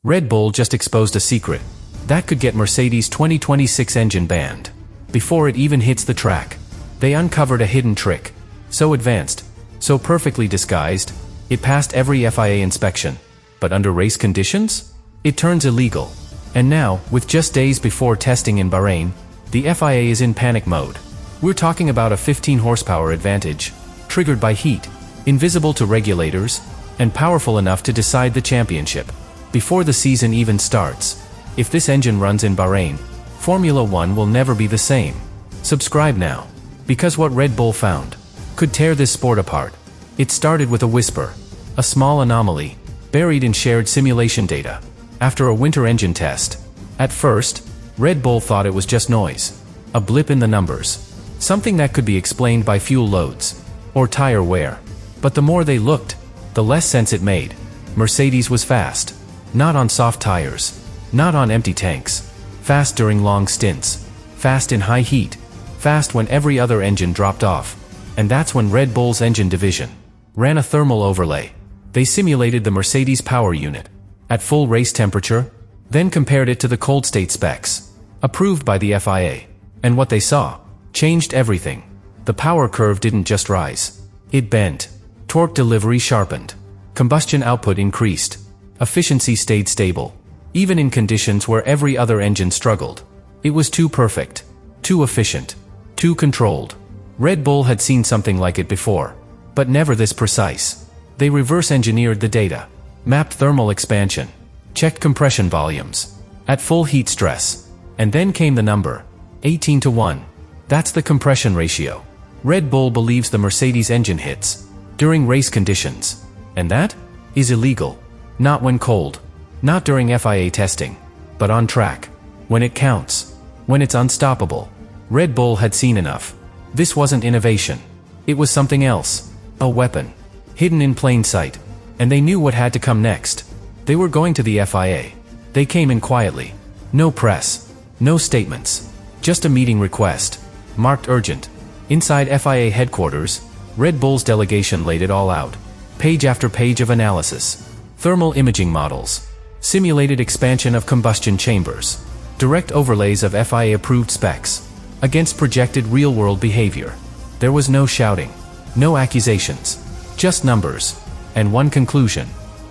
Red Bull just exposed a secret that could get Mercedes' 2026 engine banned. Before it even hits the track, they uncovered a hidden trick. So advanced, so perfectly disguised, it passed every FIA inspection. But under race conditions, it turns illegal. And now, with just days before testing in Bahrain, the FIA is in panic mode. We're talking about a 15 horsepower advantage, triggered by heat, invisible to regulators, and powerful enough to decide the championship before the season even starts. If this engine runs in Bahrain, Formula One will never be the same. Subscribe now, because what Red Bull found could tear this sport apart. It started with a whisper, a small anomaly, buried in shared simulation data. After a winter engine test, at first, Red Bull thought it was just noise, a blip in the numbers, something that could be explained by fuel loads or tire wear. But the more they looked, the less sense it made. Mercedes was fast, not on soft tires, not on empty tanks, fast during long stints, fast in high heat, fast when every other engine dropped off. And that's when Red Bull's engine division ran a thermal overlay. They simulated the Mercedes Power Unit at full race temperature, then compared it to the cold state specs approved by the FIA. And what they saw changed everything. The power curve didn't just rise, it bent. Torque delivery sharpened, combustion output increased, efficiency stayed stable, even in conditions where every other engine struggled. It was too perfect, too efficient, too controlled. Red Bull had seen something like it before, but never this precise. They reverse-engineered the data, mapped thermal expansion, checked compression volumes at full heat stress, and then came the number, 18:1. That's the compression ratio Red Bull believes the Mercedes engine hits during race conditions. And that is illegal. Not when cold, not during FIA testing, but on track, when it counts, when it's unstoppable. Red Bull had seen enough. This wasn't innovation. It was something else, a weapon, hidden in plain sight. And they knew what had to come next. They were going to the FIA. They came in quietly. No press, no statements, just a meeting request, marked urgent. Inside FIA headquarters, Red Bull's delegation laid it all out. Page after page of analysis. Thermal imaging models. Simulated expansion of combustion chambers. Direct overlays of FIA-approved specs against projected real-world behavior. There was no shouting, no accusations, just numbers, and one conclusion.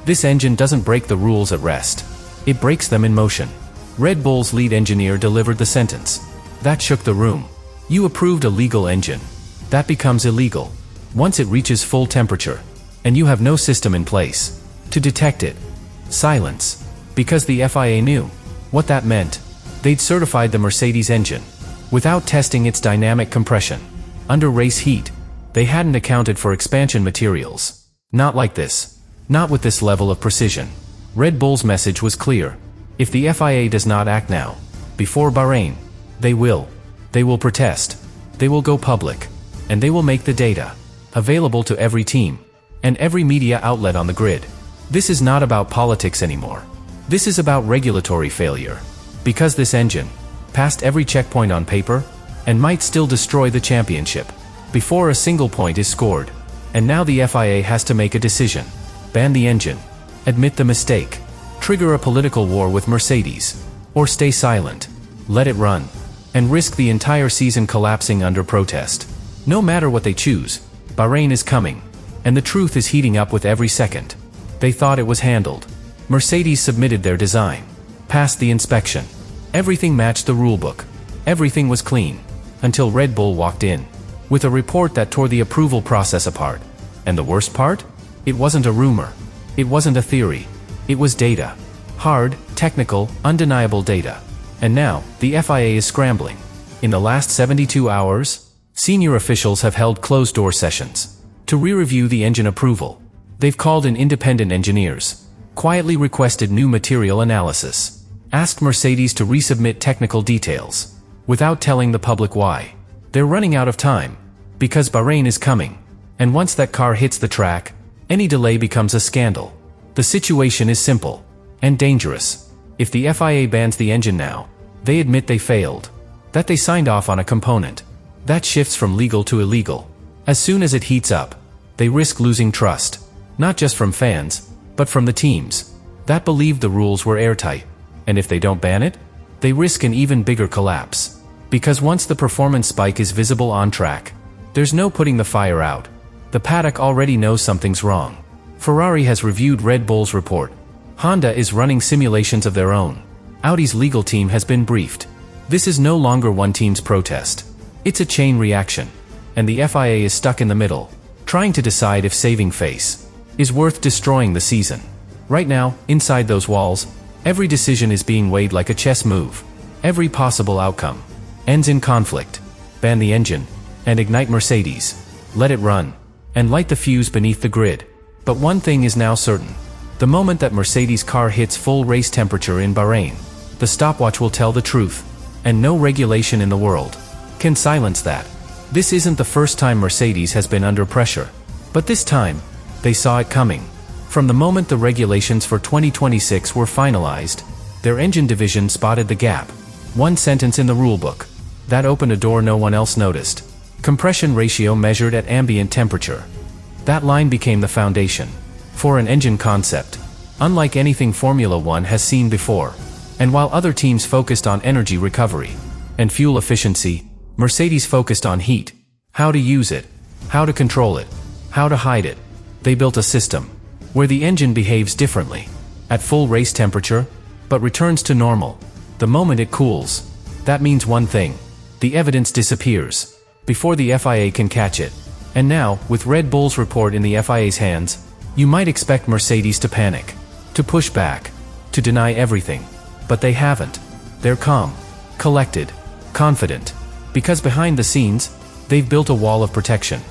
This engine doesn't break the rules at rest. It breaks them in motion. Red Bull's lead engineer delivered the sentence. That shook the room. You approved a legal engine. That becomes illegal once it reaches full temperature, and you have no system in place to detect it. Silence. Because the FIA knew what that meant. They'd certified the Mercedes engine without testing its dynamic compression. Under race heat, they hadn't accounted for expansion materials. Not like this. Not with this level of precision. Red Bull's message was clear. If the FIA does not act now, before Bahrain, they will. They will protest. They will go public. And they will make the data available to every team and every media outlet on the grid. This is not about politics anymore. This is about regulatory failure. Because this engine passed every checkpoint on paper and might still destroy the championship before a single point is scored. And now the FIA has to make a decision. Ban the engine, admit the mistake, trigger a political war with Mercedes, or stay silent, let it run, and risk the entire season collapsing under protest. No matter what they choose, Bahrain is coming, and the truth is heating up with every second. They thought it was handled. Mercedes submitted their design, passed the inspection. Everything matched the rulebook. Everything was clean, until Red Bull walked in with a report that tore the approval process apart. And the worst part? It wasn't a rumor. It wasn't a theory. It was data. Hard, technical, undeniable data. And now, the FIA is scrambling. In the last 72 hours, senior officials have held closed-door sessions to re-review the engine approval. They've called in independent engineers, quietly requested new material analysis, asked Mercedes to resubmit technical details, without telling the public why. They're running out of time, because Bahrain is coming. And once that car hits the track, any delay becomes a scandal. The situation is simple and dangerous. If the FIA bans the engine now, they admit they failed, that they signed off on a component. That shifts from legal to illegal. As soon as it heats up, they risk losing trust, not just from fans, but from the teams. that believed the rules were airtight, and if they don't ban it, they risk an even bigger collapse. Because once the performance spike is visible on track, there's no putting the fire out. The paddock already knows something's wrong. Ferrari has reviewed Red Bull's report. Honda is running simulations of their own. Audi's legal team has been briefed. This is no longer one team's protest. It's a chain reaction. And the FIA is stuck in the middle, trying to decide if saving face is worth destroying the season. Right now, inside those walls, every decision is being weighed like a chess move. Every possible outcome ends in conflict. Ban the engine and ignite Mercedes. Let it run and light the fuse beneath the grid. But one thing is now certain. The moment that Mercedes' car hits full race temperature in Bahrain, the stopwatch will tell the truth, and no regulation in the world can silence that. This isn't the first time Mercedes has been under pressure, but this time, they saw it coming. From the moment the regulations for 2026 were finalized, their engine division spotted the gap. One sentence in the rulebook that opened a door no one else noticed. Compression ratio measured at ambient temperature. That line became the foundation for an engine concept, unlike anything Formula One has seen before. And while other teams focused on energy recovery and fuel efficiency, Mercedes focused on heat, how to use it, how to control it, how to hide it. They built a system where the engine behaves differently at full race temperature, but returns to normal the moment it cools. That means one thing: the evidence disappears before the FIA can catch it. And now, with Red Bull's report in the FIA's hands, you might expect Mercedes to panic, to push back, to deny everything. But they haven't. They're calm, collected, confident. Because behind the scenes, they've built a wall of protection.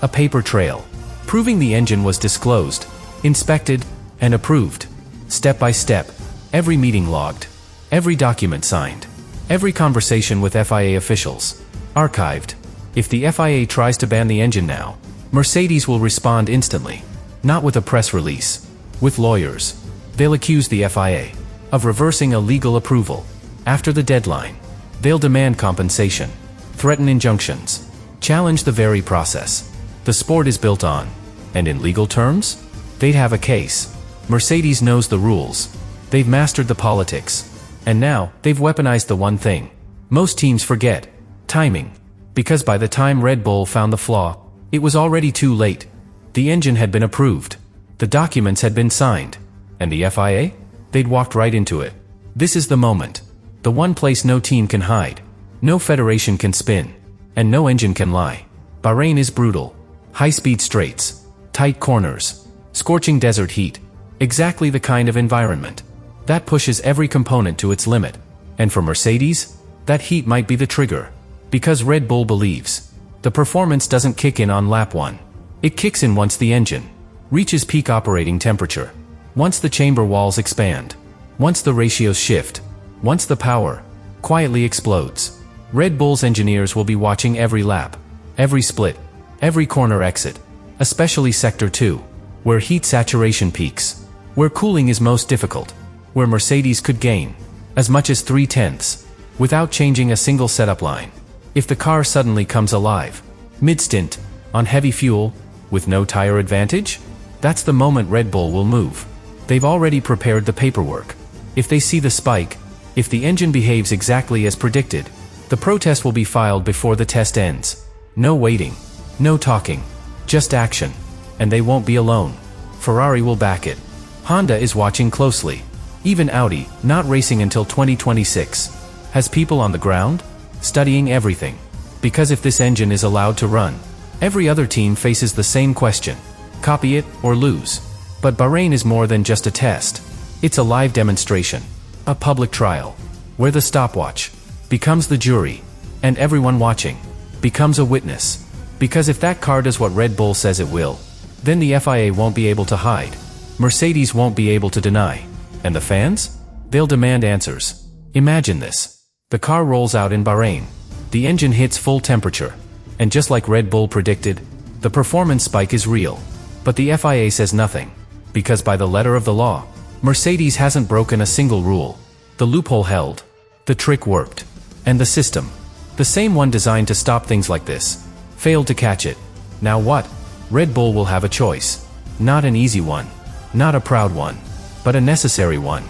A paper trail, proving the engine was disclosed, inspected, and approved. Step by step, every meeting logged, every document signed, every conversation with FIA officials archived. If the FIA tries to ban the engine now, Mercedes will respond instantly. Not with a press release. With lawyers. They'll accuse the FIA of reversing a legal approval. After the deadline, they'll demand compensation, threaten injunctions, challenge the very process the sport is built on. And in legal terms, they'd have a case. Mercedes knows the rules. They've mastered the politics. And now, they've weaponized the one thing most teams forget: timing. Because by the time Red Bull found the flaw, it was already too late. The engine had been approved. The documents had been signed. And the FIA? They'd walked right into it. This is the moment. The one place no team can hide. No federation can spin. And no engine can lie. Bahrain is brutal. High-speed straights. Tight corners. Scorching desert heat. Exactly the kind of environment that pushes every component to its limit. And for Mercedes, that heat might be the trigger. Because Red Bull believes the performance doesn't kick in on lap 1. It kicks in once the engine reaches peak operating temperature. Once the chamber walls expand. Once the ratios shift. Once the power quietly explodes. Red Bull's engineers will be watching every lap, every split, every corner exit, especially Sector 2, where heat saturation peaks, where cooling is most difficult, where Mercedes could gain as much as 0.3 without changing a single setup line. If the car suddenly comes alive, mid-stint, on heavy fuel, with no tire advantage, that's the moment Red Bull will move. They've already prepared the paperwork. If they see the spike, if the engine behaves exactly as predicted, the protest will be filed before the test ends. No waiting, no talking, just action. And they won't be alone. Ferrari will back it. Honda is watching closely. Even Audi, not racing until 2026, has people on the ground, studying everything. Because if this engine is allowed to run, every other team faces the same question: copy it or lose. But Bahrain is more than just a test. It's a live demonstration, a public trial, where the stopwatch becomes the jury, and everyone watching becomes a witness. Because if that car does what Red Bull says it will, then the FIA won't be able to hide. Mercedes won't be able to deny. And the fans? They'll demand answers. Imagine this. The car rolls out in Bahrain. The engine hits full temperature. And just like Red Bull predicted, the performance spike is real. But the FIA says nothing. Because by the letter of the law, Mercedes hasn't broken a single rule. The loophole held. The trick worked. And the system, the same one designed to stop things like this, failed to catch it. Now what? Red Bull will have a choice. Not an easy one. Not a proud one. but a necessary one.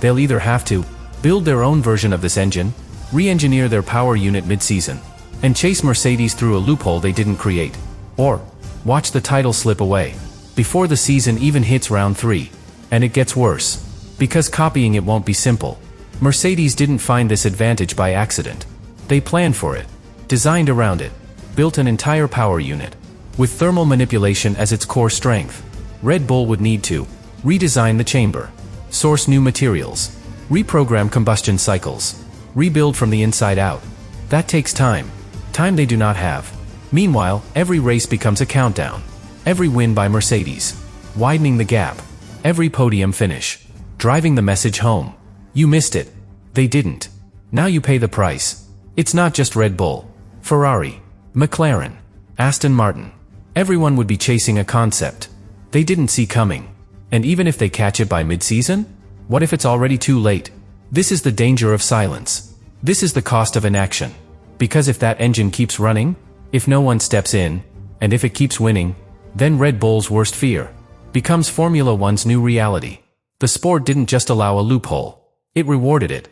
They'll either have to build their own version of this engine, re-engineer their power unit mid-season, and chase Mercedes through a loophole they didn't create, or watch the title slip away before the season even hits round 3. And it gets worse, because copying it won't be simple. Mercedes didn't find this advantage by accident. They planned for it, designed around it, built an entire power unit with thermal manipulation as its core strength. Red Bull would need to redesign the chamber, source new materials, reprogram combustion cycles, rebuild from the inside out. That takes time they do not have. Meanwhile, every race becomes a countdown. Every win by Mercedes, widening the gap. Every podium finish, driving the message home. You missed it. They didn't. Now you pay the price. It's not just Red Bull, Ferrari, McLaren, Aston Martin. Everyone would be chasing a concept they didn't see coming. And even if they catch it by mid-season, what if it's already too late? This is the danger of silence. This is the cost of inaction. Because if that engine keeps running, if no one steps in, and if it keeps winning, then Red Bull's worst fear becomes Formula One's new reality. The sport didn't just allow a loophole. It rewarded it.